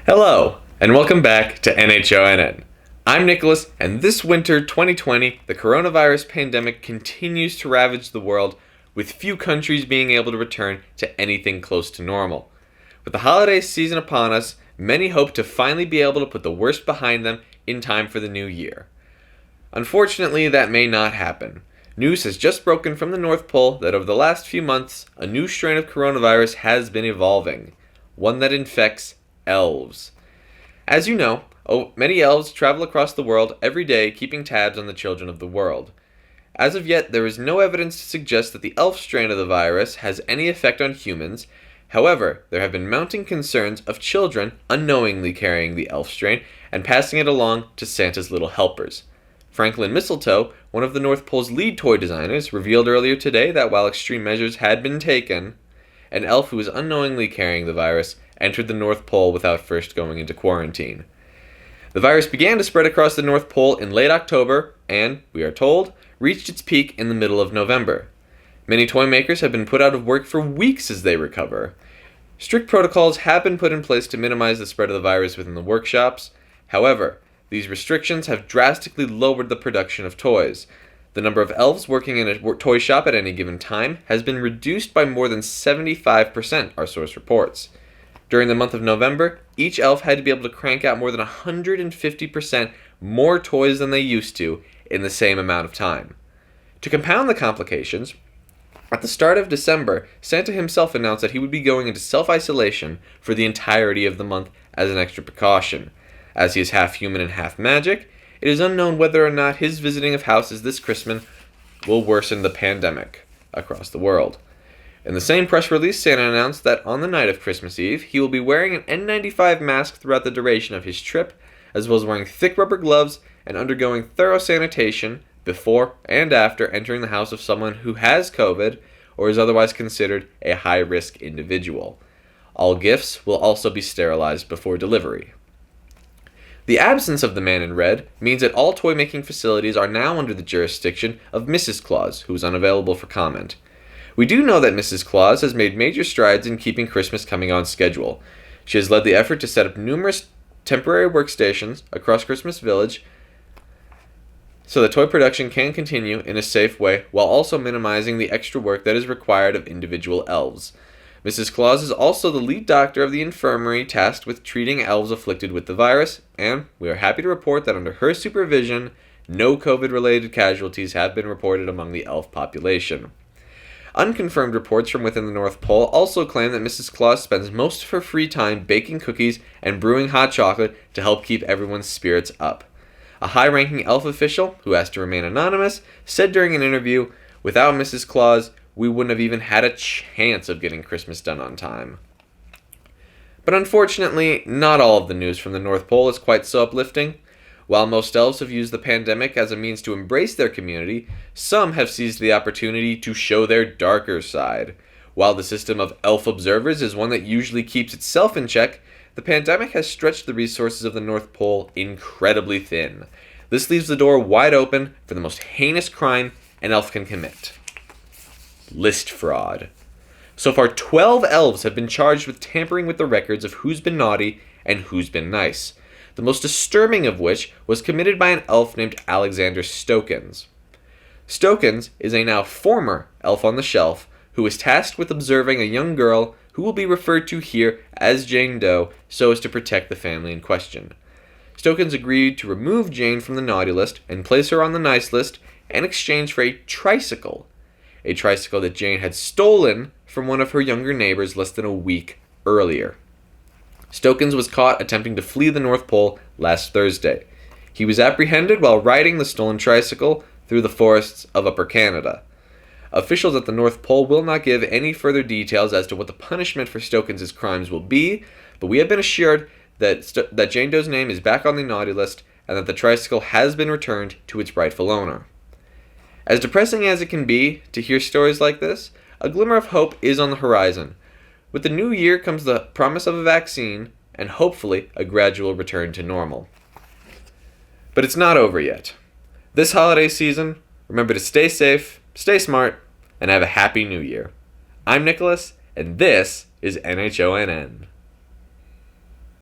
Hello, and welcome back to NHONN. I'm Nicholas, and this winter 2020, the coronavirus pandemic continues to ravage the world, with few countries being able to return to anything close to normal. With the holiday season upon us, many hope to finally be able to put the worst behind them in time for the new year. Unfortunately, that may not happen. News has just broken from the North Pole that over the last few months, a new strain of coronavirus has been evolving, one that infects elves. As you know, many elves travel across the world every day keeping tabs on the children of the world. As of yet, there is no evidence to suggest that the elf strain of the virus has any effect on humans. However, there have been mounting concerns of children unknowingly carrying the elf strain and passing it along to Santa's little helpers. Franklin Mistletoe, one of the North Pole's lead toy designers, revealed earlier today that while extreme measures had been taken, an elf who was unknowingly carrying the virus entered the North Pole without first going into quarantine. The virus began to spread across the North Pole in late October and, we are told, reached its peak in the middle of November. Many toy makers have been put out of work for weeks as they recover. Strict protocols have been put in place to minimize the spread of the virus within the workshops. However, these restrictions have drastically lowered the production of toys. The number of elves working in a toy shop at any given time has been reduced by more than 75%, our source reports. During the month of November, each elf had to be able to crank out more than 150% more toys than they used to in the same amount of time. To compound the complications, at the start of December, Santa himself announced that he would be going into self-isolation for the entirety of the month as an extra precaution. As he is half human and half magic, it is unknown whether or not his visiting of houses this Christmas will worsen the pandemic across the world. In the same press release, Santa announced that on the night of Christmas Eve, he will be wearing an N95 mask throughout the duration of his trip, as well as wearing thick rubber gloves and undergoing thorough sanitation before and after entering the house of someone who has COVID or is otherwise considered a high-risk individual. All gifts will also be sterilized before delivery. The absence of the man in red means that all toy-making facilities are now under the jurisdiction of Mrs. Claus, who is unavailable for comment. We do know that Mrs. Claus has made major strides in keeping Christmas coming on schedule. She has led the effort to set up numerous temporary workstations across Christmas Village so that toy production can continue in a safe way while also minimizing the extra work that is required of individual elves. Mrs. Claus is also the lead doctor of the infirmary tasked with treating elves afflicted with the virus, and we are happy to report that under her supervision, no COVID-related casualties have been reported among the elf population. Unconfirmed reports from within the North Pole also claim that Mrs. Claus spends most of her free time baking cookies and brewing hot chocolate to help keep everyone's spirits up. A high-ranking elf official, who asked to remain anonymous, said during an interview, "Without Mrs. Claus, we wouldn't have even had a chance of getting Christmas done on time." But unfortunately, not all of the news from the North Pole is quite so uplifting. While most elves have used the pandemic as a means to embrace their community, some have seized the opportunity to show their darker side. While the system of elf observers is one that usually keeps itself in check, the pandemic has stretched the resources of the North Pole incredibly thin. This leaves the door wide open for the most heinous crime an elf can commit: list fraud. So far, 12 elves have been charged with tampering with the records of who's been naughty and who's been nice, the most disturbing of which was committed by an elf named Alexander Stokens. Stokens is a now former elf on the shelf who was tasked with observing a young girl who will be referred to here as Jane Doe so as to protect the family in question. Stokens agreed to remove Jane from the naughty list and place her on the nice list in exchange for a tricycle that Jane had stolen from one of her younger neighbors less than a week earlier. Stokens was caught attempting to flee the North Pole last Thursday. He was apprehended while riding the stolen tricycle through the forests of Upper Canada. Officials at the North Pole will not give any further details as to what the punishment for Stokens' crimes will be, but we have been assured that Jane Doe's name is back on the naughty list and that the tricycle has been returned to its rightful owner. As depressing as it can be to hear stories like this, a glimmer of hope is on the horizon. With the new year comes the promise of a vaccine and hopefully a gradual return to normal. But it's not over yet. This holiday season, remember to stay safe, stay smart, and have a happy new year. I'm Nicholas, and this is NHONN.